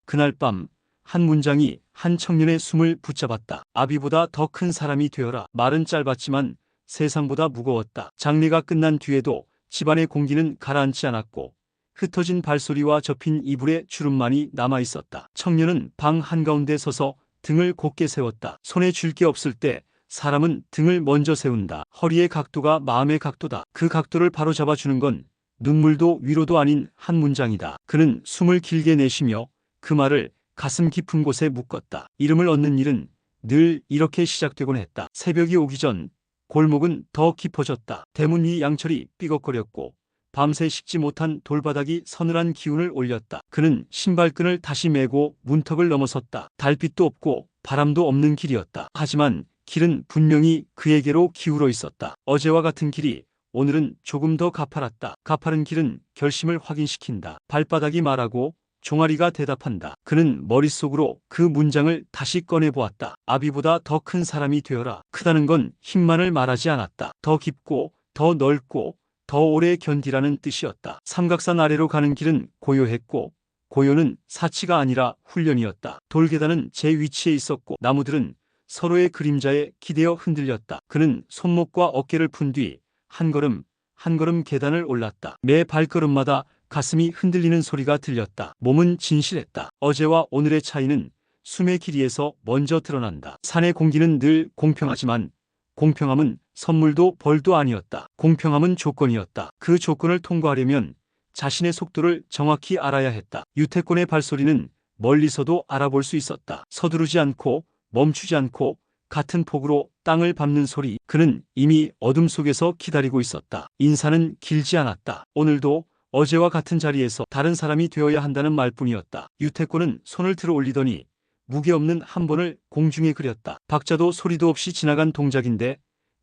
그날 밤 한 문장이 한 청년의 숨을 붙잡았다. 아비보다 더 큰 사람이 되어라. 말은 짧았지만 세상보다 무거웠다. 장례가 끝난 뒤에도 집안의 공기는 가라앉지 않았고 흩어진 발소리와 접힌 이불의 주름만이 남아있었다. 청년은 방 한가운데 서서 등을 곧게 세웠다. 손에 쥘 게 없을 때 사람은 등을 먼저 세운다. 허리의 각도가 마음의 각도다. 그 각도를 바로잡아주는 건 눈물도 위로도 아닌 한 문장이다. 그는 숨을 길게 내쉬며 그 말을 가슴 깊은 곳에 묶었다. 이름을 얻는 일은 늘 이렇게 시작되곤 했다. 새벽이 오기 전 골목은 더 깊어졌다. 대문 위 양철이 삐걱거렸고 밤새 식지 못한 돌바닥이 서늘한 기운을 올렸다. 그는 신발끈을 다시 매고 문턱을 넘어섰다. 달빛도 없고 바람도 없는 길이었다. 하지만 길은 분명히 그에게로 기울어 있었다. 어제와 같은 길이 오늘은 조금 더 가파랐다. 가파른 길은 결심을 확인시킨다. 발바닥이 말하고 종아리가 대답한다. 그는 머릿속으로 그 문장을 다시 꺼내보았다. 아비보다 더 큰 사람이 되어라. 크다는 건 힘만을 말하지 않았다. 더 깊고 더 넓고 더 오래 견디라는 뜻이었다. 삼각산 아래로 가는 길은 고요했고 고요는 사치가 아니라 훈련이었다. 돌계단은 제 위치에 있었고 나무들은 서로의 그림자에 기대어 흔들렸다. 그는 손목과 어깨를 푼 뒤 한 걸음 한 걸음 계단을 올랐다. 매 발걸음마다 가슴이 흔들리는 소리가 들렸다. 몸은 진실했다. 어제와 오늘의 차이는 숨의 길이에서 먼저 드러난다. 산의 공기는 늘 공평하지만 공평함은 선물도 벌도 아니었다. 공평함은 조건이었다. 그 조건을 통과하려면 자신의 속도를 정확히 알아야 했다. 유태권의 발소리는 멀리서도 알아볼 수 있었다. 서두르지 않고 멈추지 않고 같은 폭으로 땅을 밟는 소리. 그는 이미 어둠 속에서 기다리고 있었다. 인사는 길지 않았다. 오늘도 어제와 같은 자리에서 다른 사람이 되어야 한다는 말뿐이었다. 유태권은 손을 들어 올리더니 무게 없는 한 번을 공중에 그렸다. 박자도 소리도 없이 지나간 동작인데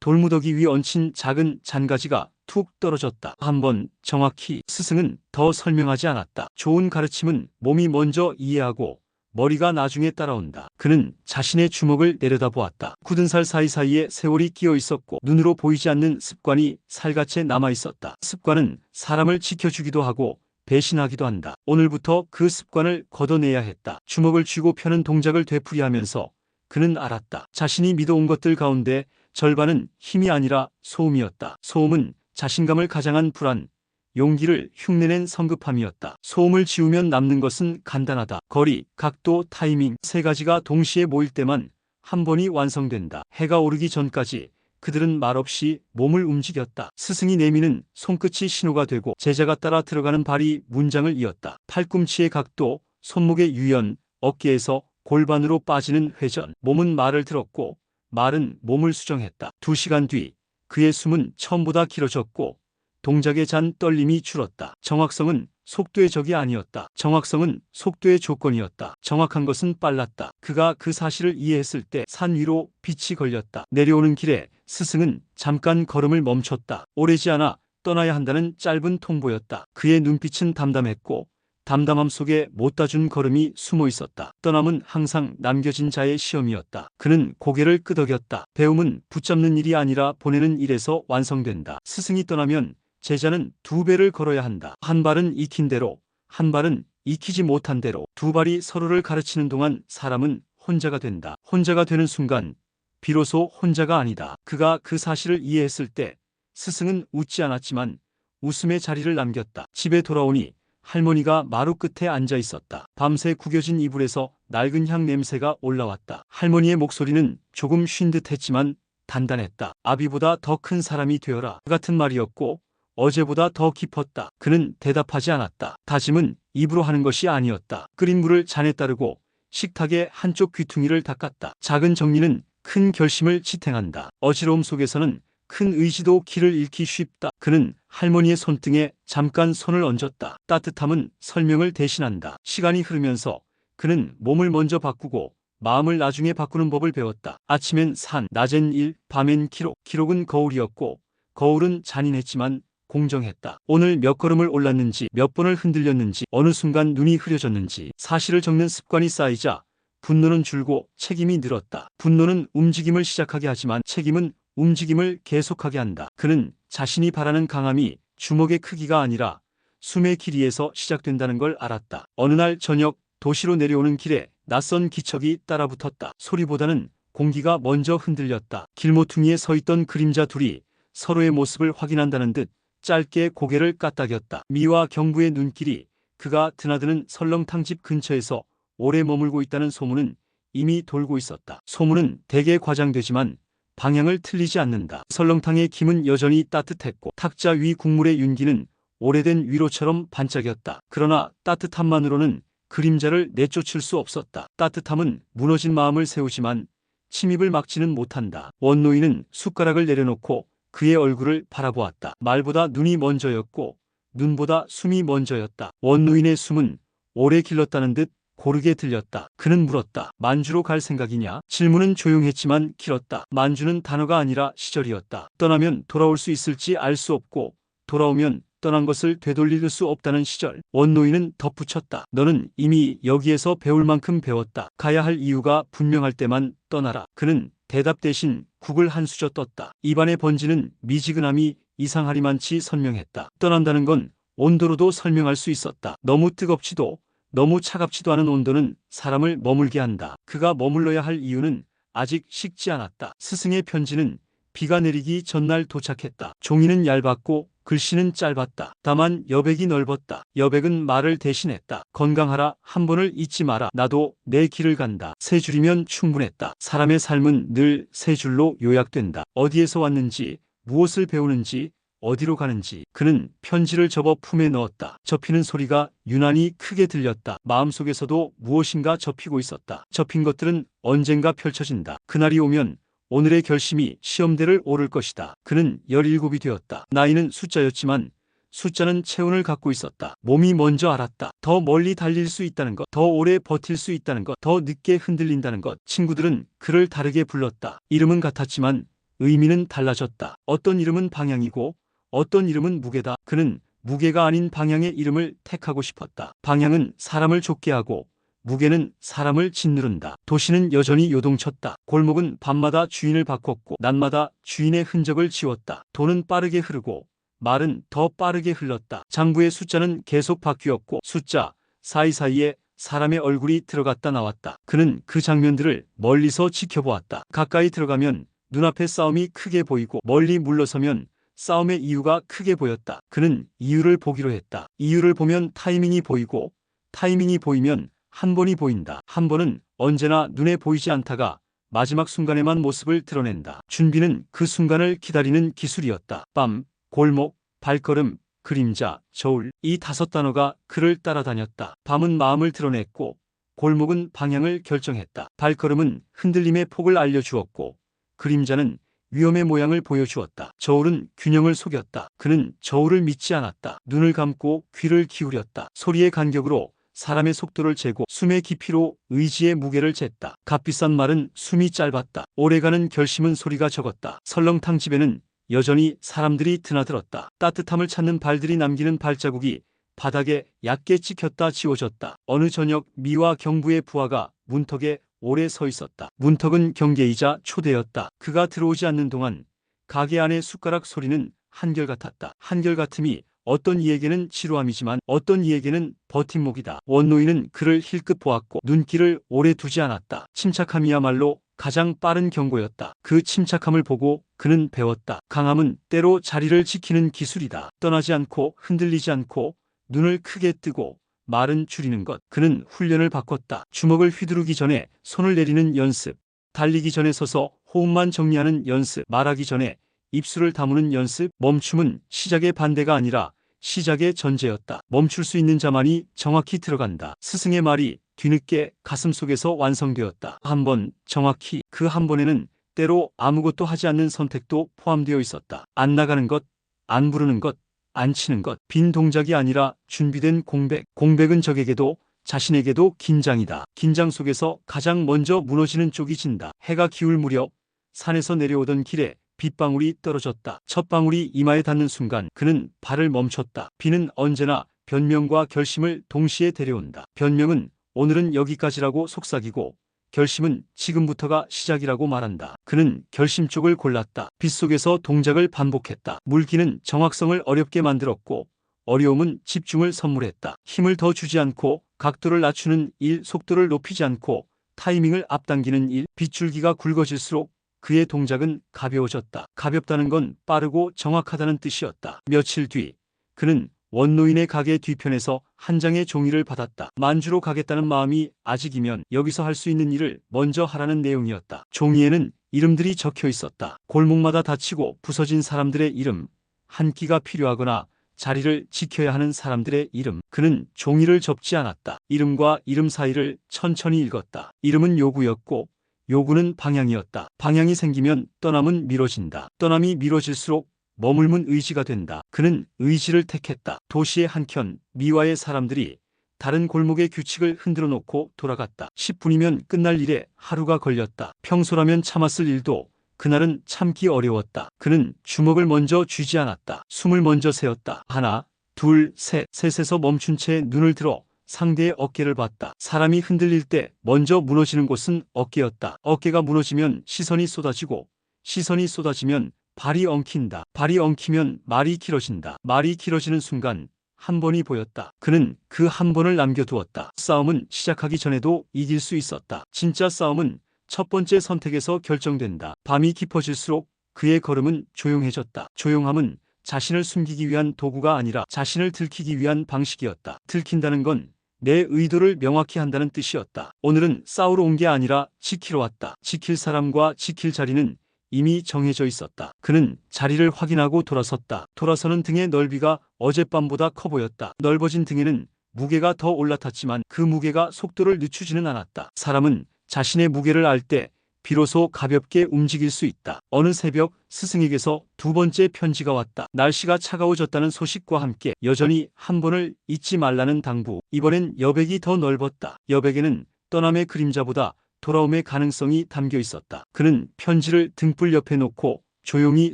돌무더기 위 얹힌 작은 잔가지가 툭 떨어졌다. 한 번 정확히. 스승은 더 설명하지 않았다. 좋은 가르침은 몸이 먼저 이해하고 머리가 나중에 따라온다. 그는 자신의 주먹을 내려다보았다. 굳은 살 사이사이에 세월이 끼어 있었고 눈으로 보이지 않는 습관이 살갗에 남아 있었다. 습관은 사람을 지켜주기도 하고 배신하기도 한다. 오늘부터 그 습관을 걷어내야 했다. 주먹을 쥐고 펴는 동작을 되풀이하면서 그는 알았다. 자신이 믿어온 것들 가운데 절반은 힘이 아니라 소음이었다. 소음은 자신감을 가장한 불안, 용기를 흉내낸 성급함이었다. 소음을 지우면 남는 것은 간단하다. 거리, 각도, 타이밍 세 가지가 동시에 모일 때만 한 번이 완성된다. 해가 오르기 전까지 그들은 말없이 몸을 움직였다. 스승이 내미는 손끝이 신호가 되고 제자가 따라 들어가는 발이 문장을 이었다. 팔꿈치의 각도, 손목의 유연, 어깨에서 골반으로 빠지는 회전. 몸은 말을 들었고 말은 몸을 수정했다. 2시간 뒤 그의 숨은 처음보다 길어졌고 동작의 잔 떨림이 줄었다. 정확성은 속도의 적이 아니었다. 정확성은 속도의 조건이었다. 정확한 것은 빨랐다. 그가 그 사실을 이해했을 때 산 위로 빛이 걸렸다. 내려오는 길에 스승은 잠깐 걸음을 멈췄다. 오래지 않아 떠나야 한다는 짧은 통보였다. 그의 눈빛은 담담했고 담담함 속에 못다 준 걸음이 숨어 있었다. 떠남은 항상 남겨진 자의 시험이었다. 그는 고개를 끄덕였다. 배움은 붙잡는 일이 아니라 보내는 일에서 완성된다. 스승이 떠나면 제자는 2배를 걸어야 한다. 한 발은 익힌 대로, 한 발은 익히지 못한 대로. 2발이 서로를 가르치는 동안 사람은 혼자가 된다. 혼자가 되는 순간 비로소 혼자가 아니다. 그가 그 사실을 이해했을 때 스승은 웃지 않았지만 웃음의 자리를 남겼다. 집에 돌아오니 할머니가 마루 끝에 앉아 있었다. 밤새 구겨진 이불에서 낡은 향 냄새가 올라왔다. 할머니의 목소리는 조금 쉰 듯했지만 단단했다. 아비보다 더 큰 사람이 되어라. 같은 말이었고 어제보다 더 깊었다. 그는 대답하지 않았다. 다짐은 입으로 하는 것이 아니었다. 끓인 물을 잔에 따르고 식탁의 한쪽 귀퉁이를 닦았다. 작은 정리는 큰 결심을 지탱한다. 어지러움 속에서는 큰 의지도 길을 잃기 쉽다. 그는 할머니의 손등에 잠깐 손을 얹었다. 따뜻함은 설명을 대신한다. 시간이 흐르면서 그는 몸을 먼저 바꾸고 마음을 나중에 바꾸는 법을 배웠다. 아침엔 산, 낮엔 일, 밤엔 기록. 기록은 거울이었고 거울은 잔인했지만 공정했다. 오늘 몇 걸음을 올랐는지, 몇 번을 흔들렸는지, 어느 순간 눈이 흐려졌는지. 사실을 적는 습관이 쌓이자 분노는 줄고 책임이 늘었다. 분노는 움직임을 시작하게 하지만 책임은 움직임을 계속하게 한다. 그는 자신이 바라는 강함이 주먹의 크기가 아니라 숨의 길이에서 시작된다는 걸 알았다. 어느 날 저녁 도시로 내려오는 길에 낯선 기척이 따라붙었다. 소리보다는 공기가 먼저 흔들렸다. 길모퉁이에 서 있던 그림자 둘이 서로의 모습을 확인한다는 듯 짧게 고개를 까딱였다. 미와 경부의 눈길이 그가 드나드는 설렁탕 집 근처에서 오래 머물고 있다는 소문은 이미 돌고 있었다. 소문은 대개 과장되지만 방향을 틀리지 않는다. 설렁탕의 김은 여전히 따뜻했고 탁자 위 국물의 윤기는 오래된 위로처럼 반짝였다. 그러나 따뜻함만으로는 그림자를 내쫓을 수 없었다. 따뜻함은 무너진 마음을 세우지만 침입을 막지는 못한다. 원노인은 숟가락을 내려놓고 그의 얼굴을 바라보았다. 말보다 눈이 먼저였고 눈보다 숨이 먼저였다. 원노인의 숨은 오래 길렀다는 듯 고르게 들렸다. 그는 물었다. 만주로 갈 생각이냐? 질문은 조용했지만 길었다. 만주는 단어가 아니라 시절이었다. 떠나면 돌아올 수 있을지 알 수 없고 돌아오면 떠난 것을 되돌릴 수 없다는 시절. 원노인은 덧붙였다. 너는 이미 여기에서 배울 만큼 배웠다. 가야 할 이유가 분명할 때만 떠나라. 그는 대답 대신 국을 한 수저 떴다. 입안에 번지는 미지근함이 이상하리만치 선명했다. 떠난다는 건 온도로도 설명할 수 있었다. 너무 뜨겁지도 너무 차갑지도 않은 온도는 사람을 머물게 한다. 그가 머물러야 할 이유는 아직 식지 않았다. 스승의 편지는 비가 내리기 전날 도착했다. 종이는 얇았고 글씨는 짧았다. 다만 여백이 넓었다. 여백은 말을 대신했다. 건강하라. 한 번을 잊지 마라. 나도 내 길을 간다. 세 줄이면 충분했다. 사람의 삶은 늘 세 줄로 요약된다. 어디에서 왔는지, 무엇을 배우는지, 어디로 가는지. 그는 편지를 접어 품에 넣었다. 접히는 소리가 유난히 크게 들렸다. 마음속에서도 무엇인가 접히고 있었다. 접힌 것들은 언젠가 펼쳐진다. 그날이 오면 오늘의 결심이 시험대를 오를 것이다. 그는 17이 되었다. 나이는 숫자였지만 숫자는 체온을 갖고 있었다. 몸이 먼저 알았다. 더 멀리 달릴 수 있다는 것, 더 오래 버틸 수 있다는 것, 더 늦게 흔들린다는 것. 친구들은 그를 다르게 불렀다. 이름은 같았지만 의미는 달라졌다. 어떤 이름은 방향이고 어떤 이름은 무게다. 그는 무게가 아닌 방향의 이름을 택하고 싶었다. 방향은 사람을 좁게 하고 무게는 사람을 짓누른다. 도시는 여전히 요동쳤다. 골목은 밤마다 주인을 바꿨고 낮마다 주인의 흔적을 지웠다. 돈은 빠르게 흐르고 말은 더 빠르게 흘렀다. 장부의 숫자는 계속 바뀌었고 숫자 사이사이에 사람의 얼굴이 들어갔다 나왔다. 그는 그 장면들을 멀리서 지켜보았다. 가까이 들어가면 눈앞에 싸움이 크게 보이고 멀리 물러서면 싸움의 이유가 크게 보였다. 그는 이유를 보기로 했다. 이유를 보면 타이밍이 보이고 타이밍이 보이면 한 번이 보인다. 한 번은 언제나 눈에 보이지 않다가 마지막 순간에만 모습을 드러낸다. 준비는 그 순간을 기다리는 기술이었다. 밤, 골목, 발걸음, 그림자, 저울. 이 5단어가 그를 따라다녔다. 밤은 마음을 드러냈고 골목은 방향을 결정했다. 발걸음은 흔들림의 폭을 알려주었고 그림자는 위험의 모양을 보여주었다. 저울은 균형을 속였다. 그는 저울을 믿지 않았다. 눈을 감고 귀를 기울였다. 소리의 간격으로 사람의 속도를 재고 숨의 깊이로 의지의 무게를 쟀다. 값비싼 말은 숨이 짧았다. 오래가는 결심은 소리가 적었다. 설렁탕 집에는 여전히 사람들이 드나들었다. 따뜻함을 찾는 발들이 남기는 발자국이 바닥에 얕게 찍혔다 지워졌다. 어느 저녁 미와 경부의 부하가 문턱에 오래 서 있었다. 문턱은 경계이자 초대였다. 그가 들어오지 않는 동안 가게 안의 숟가락 소리는 한결같았다. 한결같음이 어떤 이에게는 지루함이지만 어떤 이에게는 버팀목이다. 원노인은 그를 힐끗 보았고 눈길을 오래 두지 않았다. 침착함이야말로 가장 빠른 경고였다. 그 침착함을 보고 그는 배웠다. 강함은 때로 자리를 지키는 기술이다. 떠나지 않고 흔들리지 않고 눈을 크게 뜨고 말은 줄이는 것. 그는 훈련을 바꿨다. 주먹을 휘두르기 전에 손을 내리는 연습. 달리기 전에 서서 호흡만 정리하는 연습. 말하기 전에 입술을 다무는 연습. 멈춤은 시작의 반대가 아니라 시작의 전제였다. 멈출 수 있는 자만이 정확히 들어간다. 스승의 말이 뒤늦게 가슴속에서 완성되었다. 한 번, 정확히. 그 한 번에는 때로 아무것도 하지 않는 선택도 포함되어 있었다. 안 나가는 것, 안 부르는 것, 안 치는 것. 빈 동작이 아니라 준비된 공백. 공백은 적에게도 자신에게도 긴장이다. 긴장 속에서 가장 먼저 무너지는 쪽이 진다. 해가 기울 무렵 산에서 내려오던 길에 빗방울이 떨어졌다. 첫 방울이 이마에 닿는 순간 그는 발을 멈췄다. 비는 언제나 변명과 결심을 동시에 데려온다. 변명은 오늘은 여기까지라고 속삭이고 결심은 지금부터가 시작이라고 말한다. 그는 결심 쪽을 골랐다. 빗속에서 동작을 반복했다. 물기는 정확성을 어렵게 만들었고 어려움은 집중을 선물했다. 힘을 더 주지 않고 각도를 낮추는 일, 속도를 높이지 않고 타이밍을 앞당기는 일. 빗줄기가 굵어질수록 그의 동작은 가벼워졌다. 가볍다는 건 빠르고 정확하다는 뜻이었다. 며칠 뒤 그는 원노인의 가게 뒤편에서 한 장의 종이를 받았다. 만주로 가겠다는 마음이 아직이면 여기서 할 수 있는 일을 먼저 하라는 내용이었다. 종이에는 이름들이 적혀 있었다. 골목마다 다치고 부서진 사람들의 이름, 한 끼가 필요하거나 자리를 지켜야 하는 사람들의 이름. 그는 종이를 접지 않았다. 이름과 이름 사이를 천천히 읽었다. 이름은 요구였고 요구는 방향이었다. 방향이 생기면 떠남은 미뤄진다. 떠남이 미뤄질수록 머물문 의지가 된다. 그는 의지를 택했다. 도시의 한켠 미와의 사람들이 다른 골목의 규칙을 흔들어 놓고 돌아갔다. 10분이면 끝날 일에 하루가 걸렸다. 평소라면 참았을 일도 그날은 참기 어려웠다. 그는 주먹을 먼저 쥐지 않았다. 숨을 먼저 세었다. 하나, 둘, 셋. 셋에서 멈춘 채 눈을 들어 상대의 어깨를 봤다. 사람이 흔들릴 때 먼저 무너지는 곳은 어깨였다. 어깨가 무너지면 시선이 쏟아지고 시선이 쏟아지면 발이 엉킨다. 발이 엉키면 말이 길어진다. 말이 길어지는 순간 한 번이 보였다. 그는 그 한 번을 남겨두었다. 싸움은 시작하기 전에도 이길 수 있었다. 진짜 싸움은 첫 번째 선택에서 결정된다. 밤이 깊어질수록 그의 걸음은 조용해졌다. 조용함은 자신을 숨기기 위한 도구가 아니라 자신을 들키기 위한 방식이었다. 들킨다는 건 내 의도를 명확히 한다는 뜻이었다. 오늘은 싸우러 온 게 아니라 지키러 왔다. 지킬 사람과 지킬 자리는 이미 정해져 있었다. 그는 자리를 확인하고 돌아섰다. 돌아서는 등의 넓이가 어젯밤보다 커 보였다. 넓어진 등에는 무게가 더 올라탔지만 그 무게가 속도를 늦추지는 않았다. 사람은 자신의 무게를 알 때 비로소 가볍게 움직일 수 있다. 어느 새벽 스승에게서 두 번째 편지가 왔다. 날씨가 차가워졌다는 소식과 함께 여전히 한 번을 잊지 말라는 당부. 이번엔 여백이 더 넓었다. 여백에는 떠남의 그림자보다 돌아옴의 가능성이 담겨 있었다. 그는 편지를 등불 옆에 놓고 조용히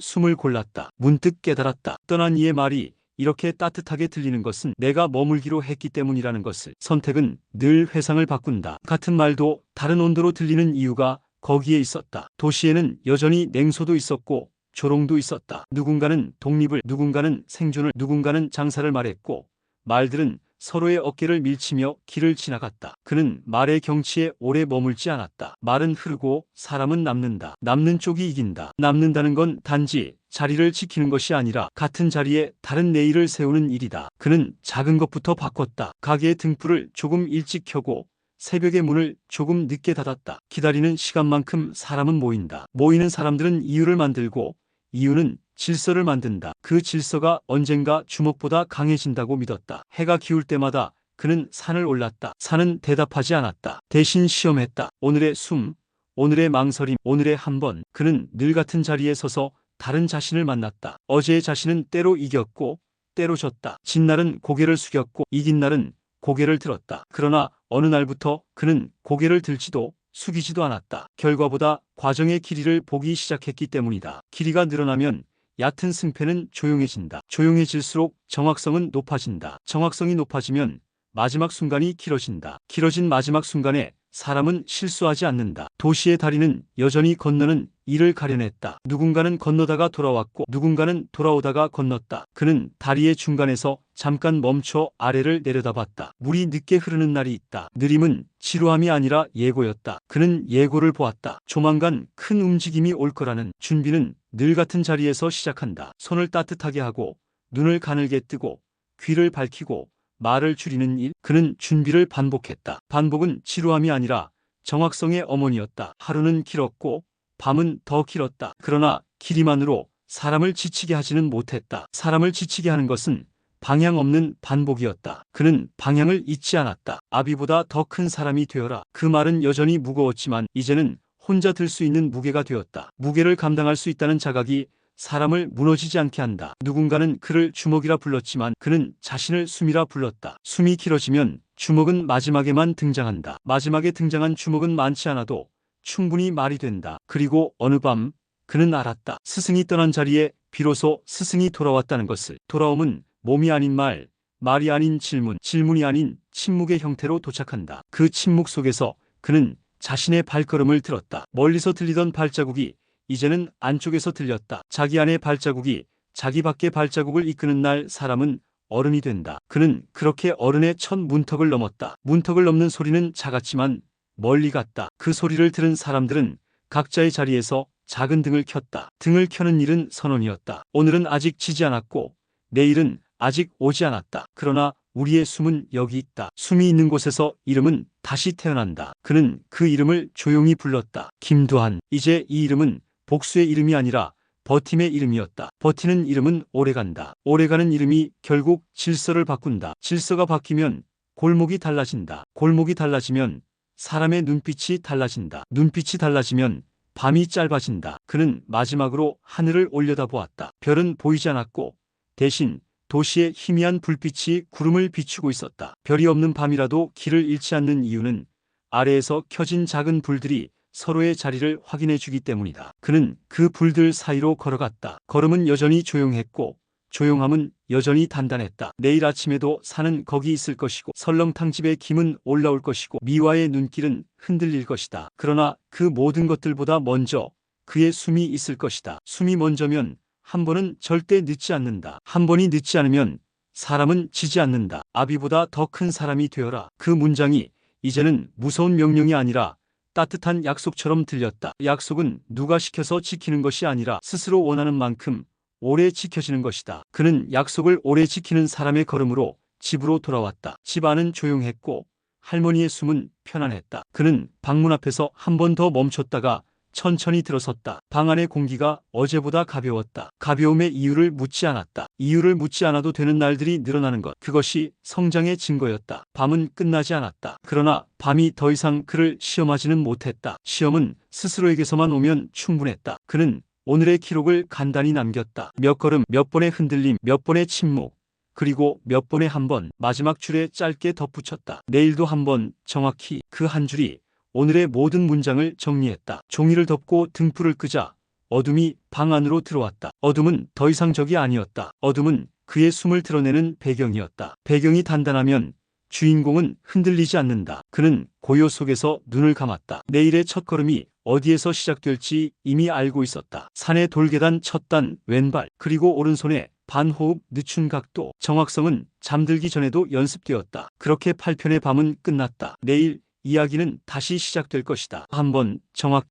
숨을 골랐다. 문득 깨달았다. 떠난 이의 말이 이렇게 따뜻하게 들리는 것은 내가 머물기로 했기 때문이라는 것을. 선택은 늘 회상을 바꾼다. 같은 말도 다른 온도로 들리는 이유가 거기에 있었다. 도시에는 여전히 냉소도 있었고 조롱도 있었다. 누군가는 독립을, 누군가는 생존을, 누군가는 장사를 말했고 말들은 서로의 어깨를 밀치며 길을 지나갔다. 그는 말의 경치에 오래 머물지 않았다. 말은 흐르고 사람은 남는다. 남는 쪽이 이긴다. 남는다는 건 단지 자리를 지키는 것이 아니라 같은 자리에 다른 내일을 세우는 일이다. 그는 작은 것부터 바꿨다. 가게의 등불을 조금 일찍 켜고 새벽의 문을 조금 늦게 닫았다. 기다리는 시간만큼 사람은 모인다. 모이는 사람들은 이유를 만들고 이유는 질서를 만든다. 그 질서가 언젠가 주먹보다 강해진다고 믿었다. 해가 기울 때마다 그는 산을 올랐다. 산은 대답하지 않았다. 대신 시험했다. 오늘의 숨, 오늘의 망설임, 오늘의 한 번. 그는 늘 같은 자리에 서서 다른 자신을 만났다. 어제의 자신은 때로 이겼고 때로 졌다. 진 날은 고개를 숙였고 이긴 날은 고개를 들었다. 그러나 어느 날부터 그는 고개를 들지도 숙이지도 않았다. 결과보다 과정의 길이를 보기 시작했기 때문이다. 길이가 늘어나면 얕은 승패는 조용해진다. 조용해질수록 정확성은 높아진다. 정확성이 높아지면 마지막 순간이 길어진다. 길어진 마지막 순간에 사람은 실수하지 않는다. 도시의 다리는 여전히 건너는 이를 가려냈다. 누군가는 건너다가 돌아왔고 누군가는 돌아오다가 건넜다. 그는 다리의 중간에서 잠깐 멈춰 아래를 내려다봤다. 물이 늦게 흐르는 날이 있다. 느림은 지루함이 아니라 예고였다. 그는 예고를 보았다. 조만간 큰 움직임이 올 거라는. 준비는 늘 같은 자리에서 시작한다. 손을 따뜻하게 하고 눈을 가늘게 뜨고 귀를 밝히고 말을 줄이는 일. 그는 준비를 반복했다. 반복은 지루함이 아니라 정확성의 어머니였다. 하루는 길었고 밤은 더 길었다. 그러나 길이만으로 사람을 지치게 하지는 못했다. 사람을 지치게 하는 것은 방향 없는 반복이었다. 그는 방향을 잊지 않았다. 아비보다 더 큰 사람이 되어라. 그 말은 여전히 무거웠지만 이제는 혼자 들 수 있는 무게가 되었다. 무게를 감당할 수 있다는 자각이 사람을 무너지지 않게 한다. 누군가는 그를 주먹이라 불렀지만 그는 자신을 숨이라 불렀다. 숨이 길어지면 주먹은 마지막에만 등장한다. 마지막에 등장한 주먹은 많지 않아도 충분히 말이 된다. 그리고 어느 밤 그는 알았다. 스승이 떠난 자리에 비로소 스승이 돌아왔다는 것을. 돌아옴은 몸이 아닌 말, 말이 아닌 질문, 질문이 아닌 침묵의 형태로 도착한다. 그 침묵 속에서 그는 자신의 발걸음을 들었다. 멀리서 들리던 발자국이 이제는 안쪽에서 들렸다. 자기 안의 발자국이 자기 밖의 발자국을 이끄는 날 사람은 어른이 된다. 그는 그렇게 어른의 첫 문턱을 넘었다. 문턱을 넘는 소리는 작았지만 멀리 갔다. 그 소리를 들은 사람들은 각자의 자리에서 작은 등을 켰다. 등을 켜는 일은 선언이었다. 오늘은 아직 지지 않았고 내일은 아직 오지 않았다. 그러나 우리의 숨은 여기 있다. 숨이 있는 곳에서 이름은 다시 태어난다. 그는 그 이름을 조용히 불렀다. 김두한. 이제 이 이름은 복수의 이름이 아니라 버팀의 이름이었다. 버티는 이름은 오래간다. 오래가는 이름이 결국 질서를 바꾼다. 질서가 바뀌면 골목이 달라진다. 골목이 달라지면 사람의 눈빛이 달라진다. 눈빛이 달라지면 밤이 짧아진다. 그는 마지막으로 하늘을 올려다보았다. 별은 보이지 않았고 대신 도시의 희미한 불빛이 구름을 비추고 있었다. 별이 없는 밤이라도 길을 잃지 않는 이유는 아래에서 켜진 작은 불들이 서로의 자리를 확인해 주기 때문이다. 그는 그 불들 사이로 걸어갔다. 걸음은 여전히 조용했고 조용함은 여전히 단단했다. 내일 아침에도 산은 거기 있을 것이고 설렁탕집의 김은 올라올 것이고 미화의 눈길은 흔들릴 것이다. 그러나 그 모든 것들보다 먼저 그의 숨이 있을 것이다. 숨이 먼저면 한 번은 절대 늦지 않는다. 한 번이 늦지 않으면 사람은 지지 않는다. 아비보다 더 큰 사람이 되어라. 그 문장이 이제는 무서운 명령이 아니라 따뜻한 약속처럼 들렸다. 약속은 누가 시켜서 지키는 것이 아니라 스스로 원하는 만큼 오래 지켜지는 것이다. 그는 약속을 오래 지키는 사람의 걸음으로 집으로 돌아왔다. 집 안은 조용했고 할머니의 숨은 편안했다. 그는 방문 앞에서 한 번 더 멈췄다가 천천히 들어섰다. 방 안의 공기가 어제보다 가벼웠다. 가벼움의 이유를 묻지 않았다. 이유를 묻지 않아도 되는 날들이 늘어나는 것. 그것이 성장의 증거였다. 밤은 끝나지 않았다. 그러나 밤이 더 이상 그를 시험하지는 못했다. 시험은 스스로에게서만 오면 충분했다. 그는 오늘의 기록을 간단히 남겼다. 몇 걸음, 몇 번의 흔들림, 몇 번의 침묵, 그리고 몇 번의 한 번, 마지막 줄에 짧게 덧붙였다. 내일도 한 번, 정확히. 그 한 줄이 오늘의 모든 문장을 정리했다. 종이를 덮고 등불을 끄자 어둠이 방 안으로 들어왔다. 어둠은 더 이상 적이 아니었다. 어둠은 그의 숨을 드러내는 배경이었다. 배경이 단단하면 주인공은 흔들리지 않는다. 그는 고요 속에서 눈을 감았다. 내일의 첫 걸음이 어디에서 시작될지 이미 알고 있었다. 산의 돌계단 첫 단 왼발, 그리고 오른손에 반호흡 늦춘 각도. 정확성은 잠들기 전에도 연습되었다. 그렇게 8편의 밤은 끝났다. 내일 이야기는 다시 시작될 것이다. 한번 정확